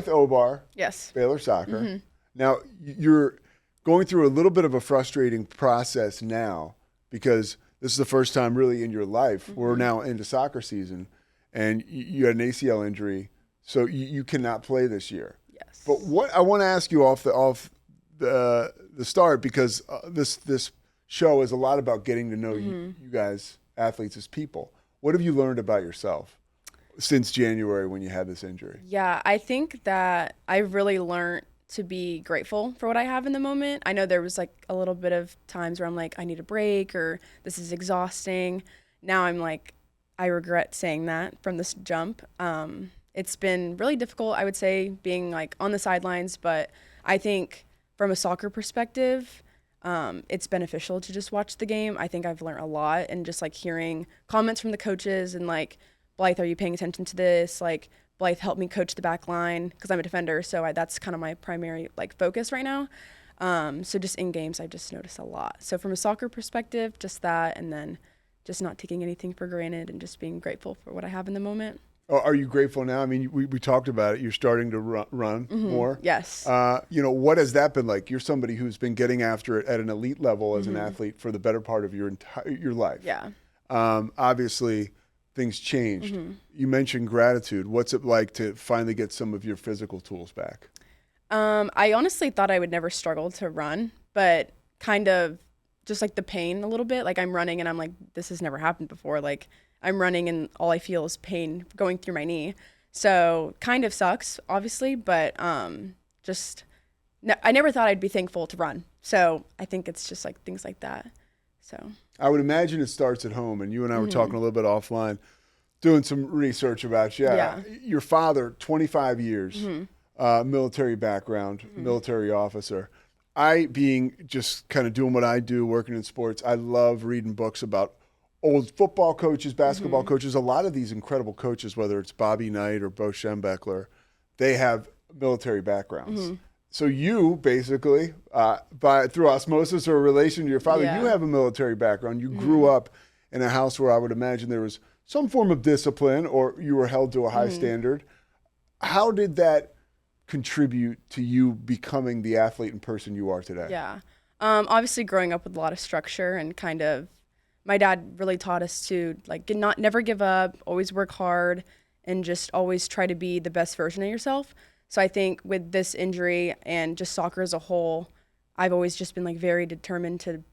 Blythe Obar. Yes. Baylor Soccer. Now, you're going through a little bit of a frustrating process now because this is the first time really in your life. We're now into soccer season, and you had an ACL injury, so you cannot play this year. Yes. But what I want to ask you off the start, because this show is a lot about getting to know you guys, athletes, as people. What have you learned about yourself since January when you had this injury? Yeah, I think that I really learned to be grateful for what I have in the moment. I know there was like a little bit of times where I'm like, I need a break or this is exhausting. Now I'm like, I regret saying that from this jump. It's been really difficult, I would say, being like on the sidelines, but I think from a soccer perspective, it's beneficial to just watch the game. I think I've learned a lot, and just like hearing comments from the coaches and like, Blythe, are you paying attention to this? Like, Blythe helped me coach the back line because I'm a defender, so that's kind of my primary like focus right now. So just in games, I just noticed a lot. So from a soccer perspective, just that, and then just not taking anything for granted and just being grateful for what I have in the moment. Are you grateful now? I mean, we talked about it. You're starting to run more. Yes. What has that been like? You're somebody who's been getting after it at an elite level as an athlete for the better part of your life. Yeah. Obviously, things changed. You mentioned gratitude. What's it like to finally get some of your physical tools back? I honestly thought I would never struggle to run, but kind of just like the pain a little bit. Like I'm running and I'm like, this has never happened before. Like I'm running and all I feel is pain going through my knee. So kind of sucks, obviously, but I never thought I'd be thankful to run. So I think it's just like things like that. So I would imagine it starts at home, and you and I were talking a little bit offline, doing some research about you. Yeah. Your father, 25 years, military background, military officer. I, being just kind of doing what I do, working in sports, I love reading books about old football coaches, basketball coaches. A lot of these incredible coaches, whether it's Bobby Knight or Bo Schembechler, they have military backgrounds. So you basically, through osmosis or relation to your father, you have a military background. You grew up in a house where I would imagine there was some form of discipline, or you were held to a high standard. How did that contribute to you becoming the athlete and person you are today? Yeah. Obviously growing up with a lot of structure and kind of, my dad really taught us to like never give up, always work hard, and just always try to be the best version of yourself. So I think with this injury and just soccer as a whole, I've always just been like very determined to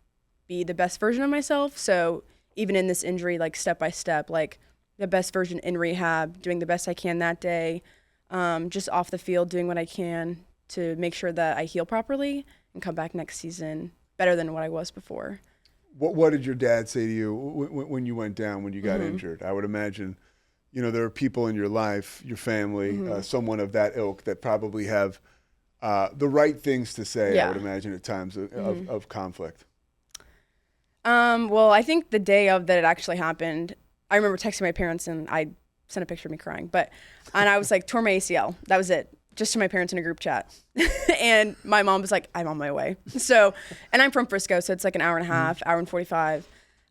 be the best version of myself. So even in this injury, like step by step, like the best version in rehab, doing the best I can that day, just off the field, doing what I can to make sure that I heal properly and come back next season better than what I was before. What did your dad say to you when you went down, when you got injured? I would imagine, there are people in your life, your family, someone of that ilk that probably have the right things to say, I would imagine, at times of conflict. Well, I think the day of that it actually happened, I remember texting my parents and I sent a picture of me crying, and I was like, tore my ACL. That was it. Just to my parents in a group chat. And my mom was like, I'm on my way. So, and I'm from Frisco, so it's like an hour and a half, hour and 45.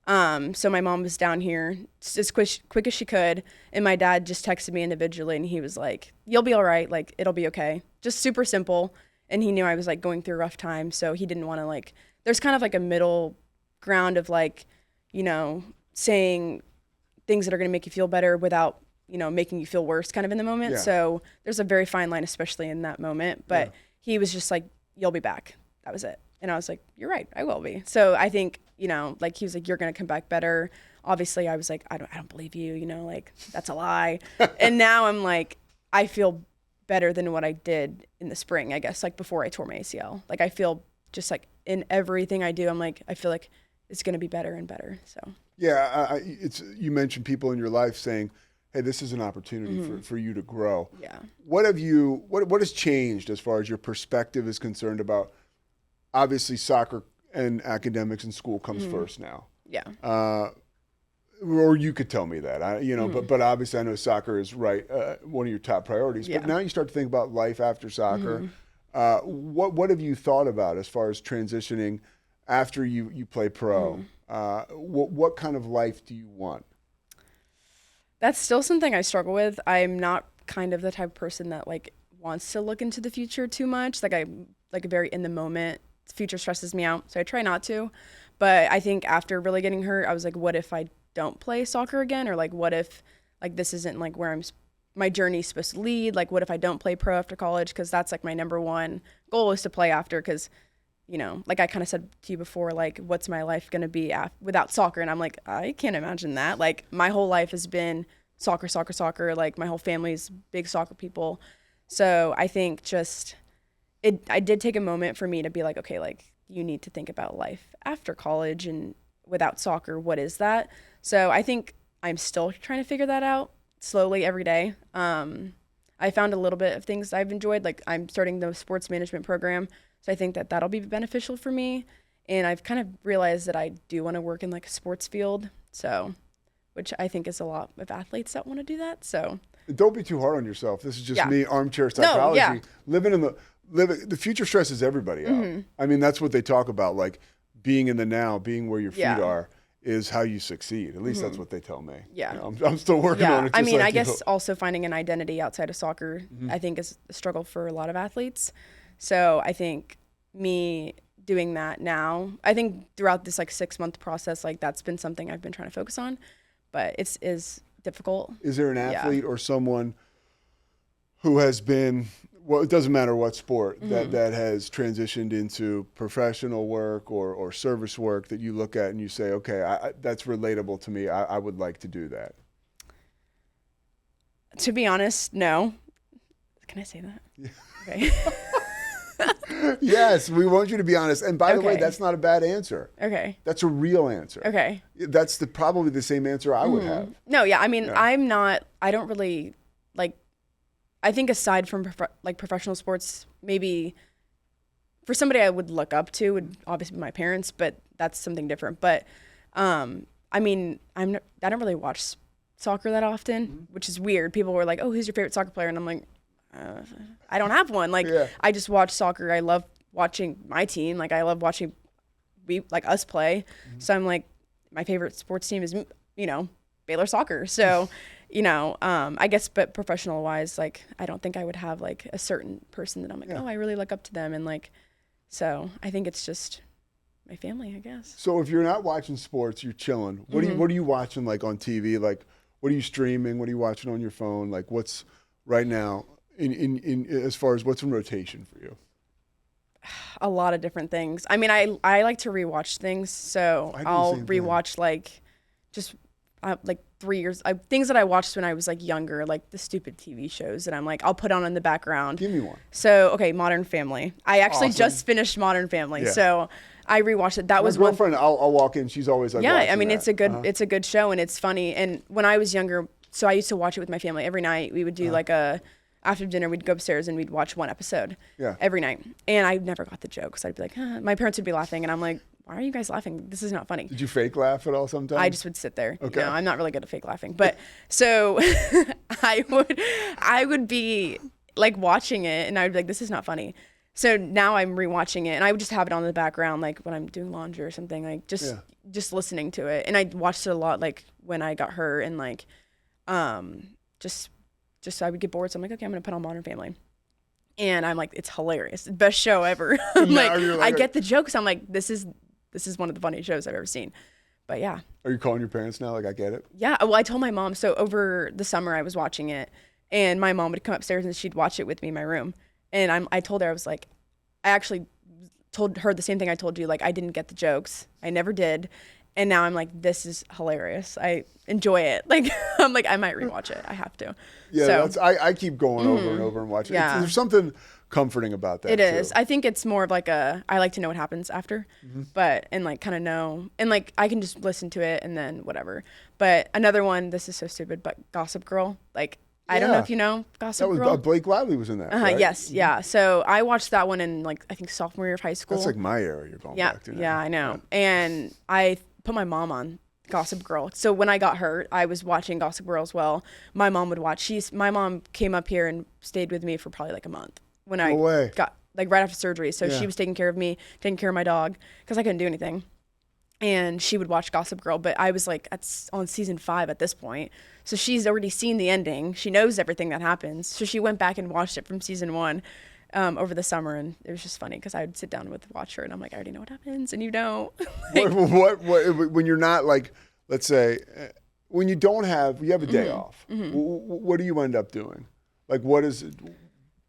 So my mom was down here as quick as she could. And my dad just texted me individually and he was like, you'll be all right. Like, it'll be okay. Just super simple. And he knew I was like going through a rough time. So he didn't want to like, there's kind of like a middle ground of like, saying things that are going to make you feel better without, making you feel worse kind of in the moment. Yeah. So there's a very fine line, especially in that moment. But he was just like, you'll be back. That was it. And I was like, you're right, I will be. So I think, like he was like, you're going to come back better. Obviously I was like, I don't believe you, like that's a lie. And now I'm like, I feel better than what I did in the spring, I guess, like before I tore my ACL. Like I feel just like in everything I do, I'm like, I feel like it's going to be better and better. So. Yeah. You mentioned people in your life saying, hey, this is an opportunity for you to grow. Yeah. What has changed as far as your perspective is concerned about, obviously soccer and academics in school comes first now. Yeah. Or you could tell me that, but obviously I know soccer is one of your top priorities. Yeah. But now you start to think about life after soccer. What have you thought about as far as transitioning after you play pro? What kind of life do you want? That's still something I struggle with. I'm not kind of the type of person that like wants to look into the future too much. Like, I like very in the moment. The future stresses me out, so I try not to. But I think after really getting hurt, I was like, what if I don't play soccer again? Or like, what if like this isn't like where my journey's supposed to lead? Like, what if I don't play pro after college? Because that's like my number one goal is to play after. Because, you know, like I kind of said to you before, like, what's my life going to be without soccer? And I'm like, I can't imagine that. Like, my whole life has been soccer, soccer, soccer. Like, my whole family's big soccer people. So I think I did take a moment for me to be like, okay, like, you need to think about life after college, and without soccer, what is that? So I think I'm still trying to figure that out slowly every day. I found a little bit of things I've enjoyed. Like, I'm starting the sports management program, so I think that that'll be beneficial for me. And I've kind of realized that I do want to work in like a sports field, so, which I think is a lot of athletes that want to do that. So don't be too hard on yourself. This is just me, armchair psychology. No, yeah. The future stresses everybody out. I mean, that's what they talk about. Like, being in the now, being where your feet are, is how you succeed. At least that's what they tell me. Yeah. You know, I'm still working on it. I mean, I guess also finding an identity outside of soccer, I think is a struggle for a lot of athletes. So I think me doing that now, I think throughout this like 6-month process, like that's been something I've been trying to focus on, but is difficult. Is there an athlete or someone who has been, well, it doesn't matter what sport, that has transitioned into professional work or service work that you look at and you say, okay, that's relatable to me. I would like to do that. To be honest, no. Can I say that? Yeah. Okay. Yes, we want you to be honest. And by the way, that's not a bad answer. Okay. That's a real answer. Okay. That's probably the same answer I would have. No, yeah. I mean, I don't really like, I think aside from professional sports, maybe for somebody I would look up to would obviously be my parents, but that's something different. But I mean, I don't really watch soccer that often, which is weird. People were like, "Oh, who's your favorite soccer player?" And I'm like, I don't have one. Like, I just watch soccer. I love watching my team. Like, I love watching us play. So I'm like, my favorite sports team is, you know, Baylor Soccer. So, you know, I guess, but professional wise, like, I don't think I would have like a certain person that I'm like, oh, I really look up to them. And like, so I think it's just my family, I guess. So if you're not watching sports, you're chilling. What are you watching like on TV? Like, what are you streaming? What are you watching on your phone? Like, what's right now in as far as what's in rotation for you? A lot of different things. I mean, I like to rewatch things, so I'll rewatch like just like 3 years things that I watched when I was like younger, like the stupid TV shows that I'm like I'll put on in the background. Give me one. So okay, Modern Family. I actually just finished Modern Family, so I rewatched it. That was my girlfriend. I'll walk in. She's always like, I mean, it's a good show and it's funny. And when I was younger, so I used to watch it with my family every night. We would do like after dinner, we'd go upstairs and we'd watch one episode every night. And I never got the jokes. I'd be like, my parents would be laughing. And I'm like, why are you guys laughing? This is not funny. Did you fake laugh at all sometimes? I just would sit there. Okay. No, I'm not really good at fake laughing. But so I would be like watching it and I would be like, this is not funny. So now I'm rewatching it and I would just have it on in the background, like when I'm doing laundry or something, like just listening to it. And I watched it a lot, like when I got hurt and like, just so I would get bored. So I'm like, okay, I'm going to put on Modern Family. And I'm like, it's hilarious. The best show ever. I get the jokes. I'm like, this is one of the funniest shows I've ever seen. But yeah. Are you calling your parents now? Like, I get it. Yeah. Well, I told my mom. So over the summer I was watching it and my mom would come upstairs and she'd watch it with me in my room. And I told her, I was like, I actually told her the same thing I told you. Like, I didn't get the jokes. I never did. And now I'm like, this is hilarious. I enjoy it. Like, I'm like, I might rewatch it. I have to. Yeah, so, I keep going over and over and watching. Yeah. There's something comforting about that. It is. I think it's more of like I like to know what happens after, but, and like kind of know, and like I can just listen to it and then whatever. But another one, this is so stupid, but Gossip Girl, like, I don't know if you know Gossip Girl. Blake Lively was in that, right? Yes, yeah. So I watched that one in like, I think sophomore year of high school. That's like my era you're going back to now. Yeah, I know. Yeah. And I put my mom on Gossip Girl. So when I got hurt, I was watching Gossip Girl as well. My mom would watch. My mom came up here and stayed with me for probably like a month when I got like right after surgery. So she was taking care of me, taking care of my dog because I couldn't do anything. and she would watch Gossip Girl, but I was like on season 5 at this point. So she's already seen the ending. She knows everything that happens. So she went back and watched it from season 1 over the summer, and it was just funny because I would sit down with watch her, and I'm like, I already know what happens, and you don't. Like, what when you're not like, let's say, when you have a day off, what do you end up doing? Like, what is it?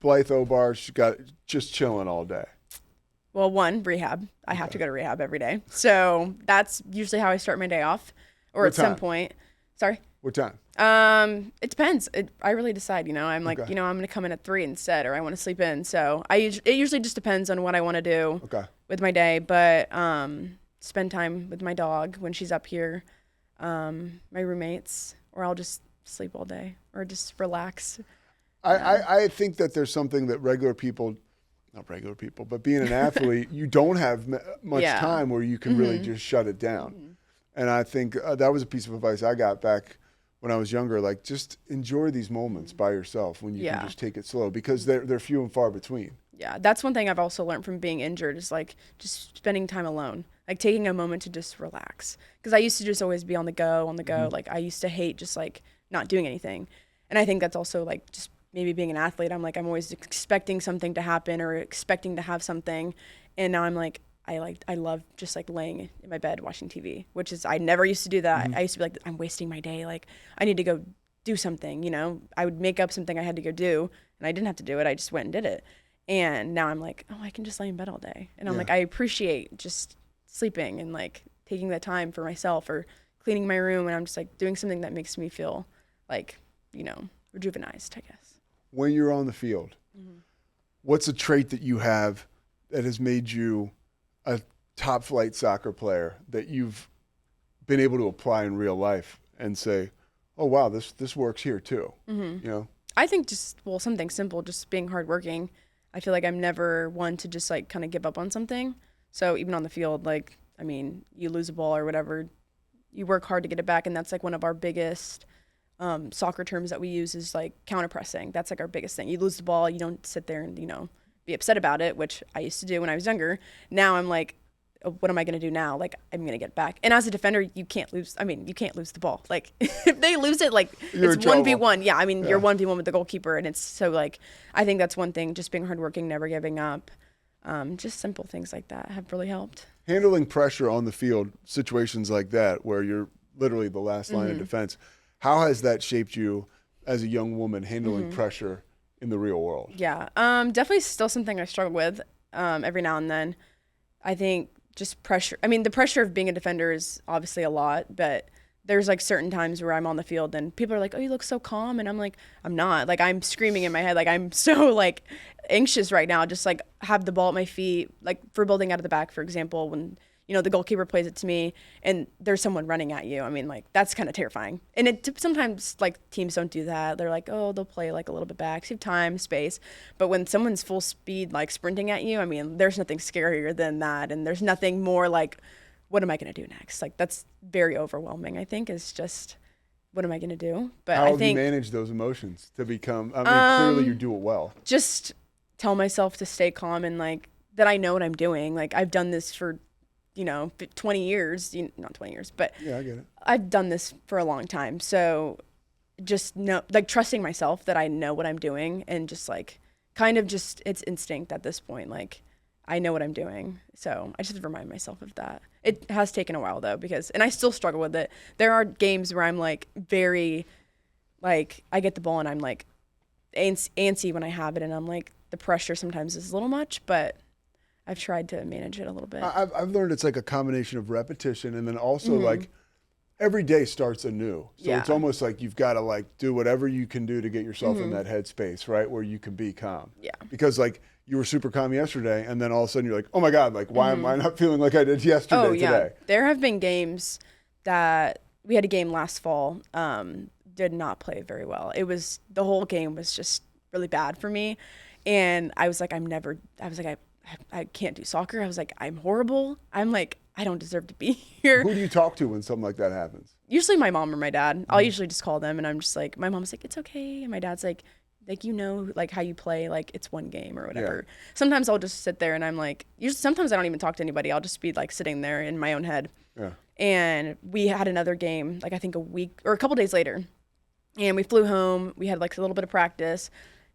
Blythe Obar, she's got just chilling all day. Well, one, rehab. I have to go to rehab every day. So that's usually how I start my day off, or at some point. Sorry? What time? It depends. I really decide, I'm like, I'm going to come in at 3 instead, or I want to sleep in. So it usually just depends on what I want to do with my day. But spend time with my dog when she's up here, my roommates, or I'll just sleep all day or just relax. I think that there's something that not regular people, but being an athlete, you don't have much time where you can really just shut it down. And I think that was a piece of advice I got back when I was younger. Like, just enjoy these moments by yourself when you can just take it slow, because they're few and far between. Yeah, that's one thing I've also learned from being injured is like just spending time alone, like taking a moment to just relax. Because I used to just always be on the go. Like, I used to hate just like not doing anything. And I think that's also like just maybe being an athlete. I'm always expecting something to happen or expecting to have something. And now I'm like, I love just like laying in my bed watching TV, which is, I never used to do that. I used to be like, I'm wasting my day. Like, I need to go do something, I would make up something I had to go do, and I didn't have to do it. I just went and did it. And now I'm like, oh, I can just lay in bed all day. And I'm like, I appreciate just sleeping and like taking that time for myself, or cleaning my room. And I'm just like doing something that makes me feel like, rejuvenized, I guess. When you're on the field, what's a trait that you have that has made you a top flight soccer player that you've been able to apply in real life and say, oh, wow, this works here too? I think something simple, just being hardworking. I feel like I'm never one to just like kind of give up on something. So even on the field, like, you lose a ball or whatever, you work hard to get it back. And that's like one of our biggest soccer terms that we use is like counter pressing. That's like our biggest thing. You lose the ball, you don't sit there and, be upset about it, which I used to do when I was younger. Now I'm like, oh, what am I going to do now? Like, I'm going to get it back. And as a defender, you can't lose the ball. Like, if they lose it, like, it's 1v1. Yeah, you're 1v1 with the goalkeeper. And it's so, like, I think that's one thing, just being hardworking, never giving up. Just simple things like that have really helped. Handling pressure on the field, situations like that, where you're literally the last line of defense, how has that shaped you as a young woman handling pressure in the real world? Yeah, definitely still something I struggle with every now and then. I think just pressure. The pressure of being a defender is obviously a lot, but there's like certain times where I'm on the field and people are like, oh, you look so calm. And I'm like, I'm not. Like, I'm screaming in my head. Like, I'm so like anxious right now. Just like have the ball at my feet, like for building out of the back, for example, when the goalkeeper plays it to me and there's someone running at you. Like, that's kind of terrifying. And sometimes like teams don't do that. They're like, oh, they'll play like a little bit back, save time, space. But when someone's full speed, like sprinting at you, there's nothing scarier than that. And there's nothing more like, what am I going to do next? Like, that's very overwhelming, I think, is just, what am I going to do? But how have you managed those emotions to become, clearly you do it well. Just tell myself to stay calm and like, that I know what I'm doing. Like, I've done this for 20 years, not 20 years, but yeah, I get it. I've done this for a long time. So just trusting myself that I know what I'm doing, and just like, kind of just, it's instinct at this point. Like, I know what I'm doing. So I just remind myself of that. It has taken a while though, and I still struggle with it. There are games where I'm like very, like, I get the ball and I'm like antsy when I have it. And I'm like, the pressure sometimes is a little much, but I've tried to manage it a little bit. I've learned it's like a combination of repetition, and then also like every day starts anew. So it's almost like you've got to like do whatever you can do to get yourself in that headspace, right, where you can be calm. Yeah. Because like you were super calm yesterday, and then all of a sudden you're like, oh my God, like why am I not feeling like I did yesterday today? There have been games that we had a game last fall, did not play very well. The whole game was just really bad for me. And I was like, I can't do soccer. I was like, I'm horrible. I'm like, I don't deserve to be here. Who do you talk to when something like that happens? Usually my mom or my dad. I'll usually just call them and I'm just like, my mom's like, it's okay. And my dad's like, like, like how you play, like it's one game or whatever. Yeah. Sometimes I'll just sit there and I'm like, sometimes I don't even talk to anybody. I'll just be like sitting there in my own head. Yeah. And we had another game, like I think a week or a couple days later, and we flew home. We had like a little bit of practice,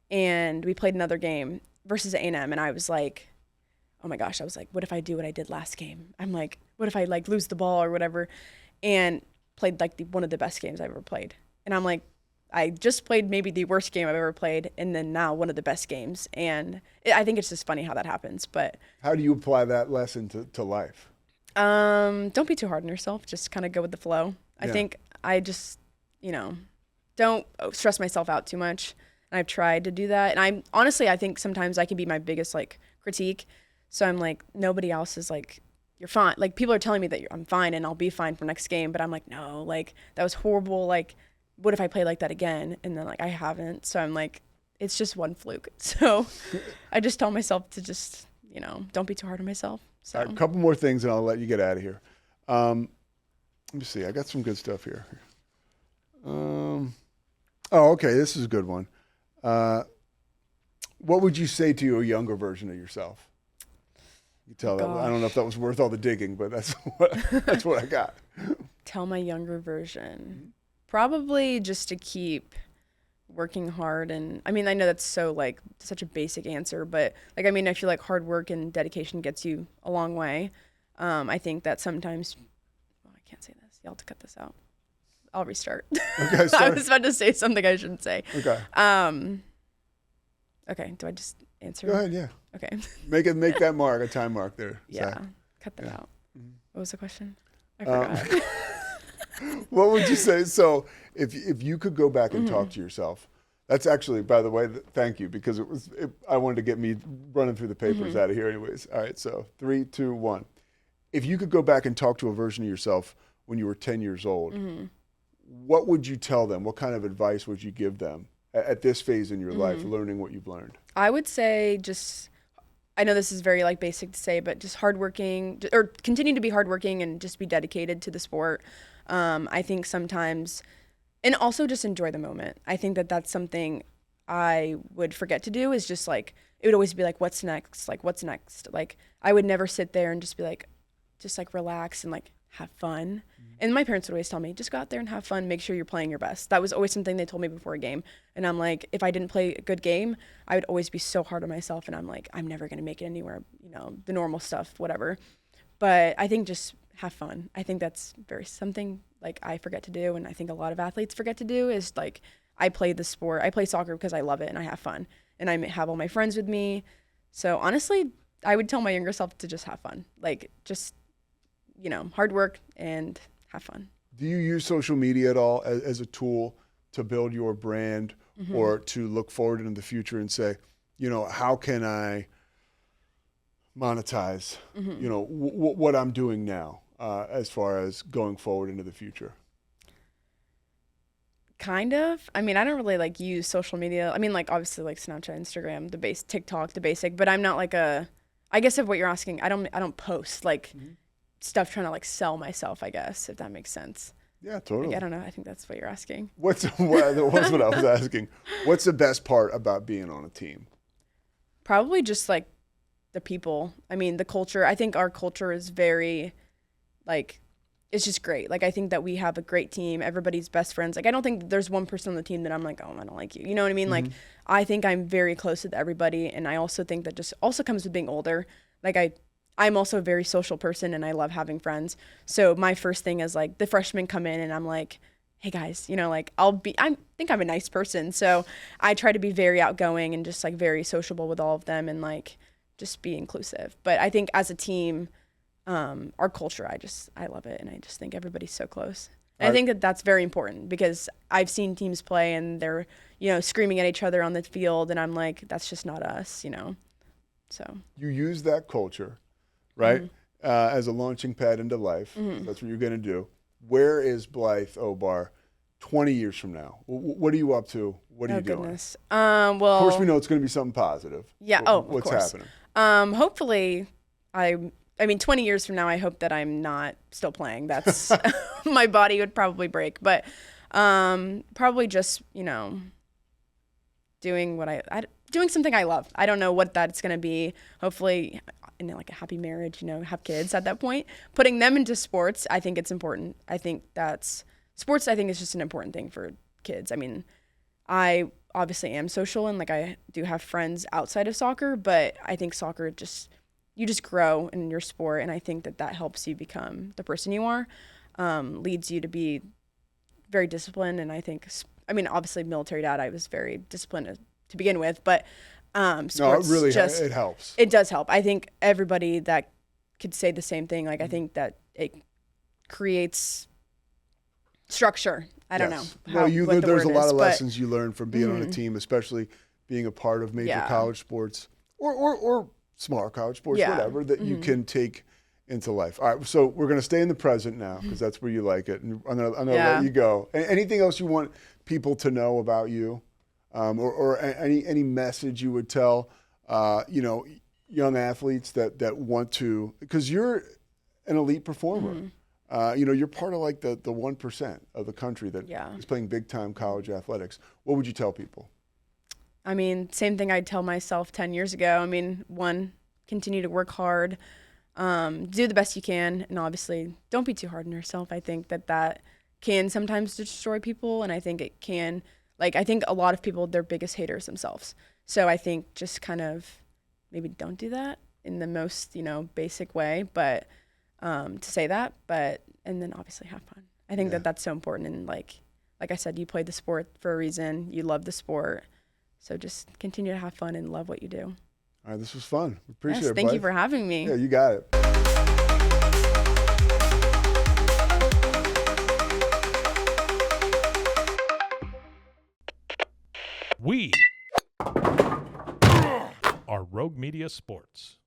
and we played another game versus A&M. And I was like, oh my gosh, I was like, what if I do what I did last game? I'm like, what if I like lose the ball or whatever? And played like one of the best games I've ever played. And I'm like, I just played maybe the worst game I've ever played, and then now one of the best games. And I think it's just funny how that happens. But how do you apply that lesson to life? Don't be too hard on yourself. Just kind of go with the flow. I think I just, don't stress myself out too much. And I've tried to do that. And I think sometimes I can be my biggest like critique. So I'm like, nobody else is like, you're fine. Like people are telling me that I'm fine and I'll be fine for next game. But I'm like, no, like that was horrible. Like, what if I play like that again? And then like, I haven't. So I'm like, it's just one fluke. So I just tell myself to just, don't be too hard on myself. So. All right, a couple more things and I'll let you get out of here. Let me see. I got some good stuff here. Okay. This is a good one. What would you say to a younger version of yourself? You tell them. I don't know if that was worth all the digging, but that's what I got. Tell my younger version. Probably just to keep working hard. And I mean, I know that's so like such a basic answer, but like, I mean, I feel like hard work and dedication gets you a long way. I think that sometimes, I can't say this. Y'all have to cut this out. I'll restart. Okay, I was about to say something I shouldn't say. Okay. Okay. Do I just answer? Go ahead. Yeah. Okay. Make that mark, a time mark there. Yeah. Zach. Cut that out. Mm-hmm. What was the question? I forgot. What would you say? So if you could go back and talk to yourself, that's actually, by the way, thank you, because I wanted to get me running through the papers out of here anyways. All right. So 3, 2, 1. If you could go back and talk to a version of yourself when you were 10 years old, what would you tell them? What kind of advice would you give them at this phase in your life, learning what you've learned? I would say I know this is very like basic to say, but just hardworking, or continue to be hardworking and just be dedicated to the sport. I think sometimes, and also just enjoy the moment. I think that that's something I would forget to do, is just like, it would always be like, what's next? Like, what's next? Like, I would never sit there and just be like, just like relax and like have fun. And my parents would always tell me, just go out there and have fun. Make sure you're playing your best. That was always something they told me before a game. And I'm like, if I didn't play a good game, I would always be so hard on myself. And I'm like, I'm never going to make it anywhere, the normal stuff, whatever. But I think just have fun. I think that's something like I forget to do. And I think a lot of athletes forget to do, is like, I play the sport. I play soccer because I love it and I have fun. And I have all my friends with me. So honestly, I would tell my younger self to just have fun. Like, just, hard work and have fun. Do you use social media at all as a tool to build your brand or to look forward into the future and say, how can I monetize, what I'm doing now as far as going forward into the future? Kind of. I mean, I don't really like use social media. I mean, like obviously like Snapchat, Instagram, TikTok, the basic, but I'm not like I guess if what you're asking, I don't post like stuff trying to like sell myself, I guess, if that makes sense. Yeah, totally. Like, I don't know. I think that's what you're asking. That was what I was asking. What's the best part about being on a team? Probably just like the people. I mean, the culture. I think our culture is very like, it's just great. Like, I think that we have a great team. Everybody's best friends. Like, I don't think there's one person on the team that I'm like, oh, I don't like you. You know what I mean? Like, I think I'm very close with everybody. And I also think that just also comes with being older. Like, I'm also a very social person and I love having friends. So my first thing is like the freshmen come in and I'm like, hey guys, like I think I'm a nice person. So I try to be very outgoing and just like very sociable with all of them and like just be inclusive. But I think as a team, our culture, I love it. And I just think everybody's so close. And I think that that's very important because I've seen teams play and they're, screaming at each other on the field. And I'm like, that's just not us, so. You use that culture, right? As a launching pad into life. That's what you're going to do. Where is Blythe Obar 20 years from now? What are you up to? What are you doing? Goodness. Well, of course we know it's going to be something positive. Yeah. What's happening? Hopefully I mean, 20 years from now, I hope that I'm not still playing. That's my body would probably break, but probably just, doing doing something I love. I don't know what that's going to be. Hopefully in like a happy marriage, have kids at that point. Putting them into sports, I think it's important. I think sports, I think, is just an important thing for kids. I mean, I obviously am social and like I do have friends outside of soccer, but I think soccer you just grow in your sport, and I think that helps you become the person you are, leads you to be very disciplined. And I think, obviously military dad, I was very disciplined to begin with, but sports, no, it really it helps. It does help. I think everybody that could say the same thing. Like I think that it creates structure. I don't know. There's a lot of lessons you learn from being on a team, especially being a part of major college sports or smaller college sports, whatever, that you can take into life. All right, so we're going to stay in the present now because that's where you like it. And I'm gonna let you go. Anything else you want people to know about you, or any message you would tell, young athletes that want to, because you're an elite performer. You're part of like the 1% of the country that is playing big time college athletics. What would you tell people? I mean, same thing I'd tell myself 10 years ago. I mean, one, continue to work hard, do the best you can, and obviously don't be too hard on yourself. I think that can sometimes destroy people, and I think it can, I think a lot of people, their biggest haters themselves. So I think just kind of maybe don't do that in the most, basic way, but to say that, and then obviously have fun. I think that's so important. And like I said, you played the sport for a reason. You love the sport. So just continue to have fun and love what you do. All right, this was fun. Appreciate it, Thank Blythe. you for having me. Yeah, you got it. We are Rogue Media Sports.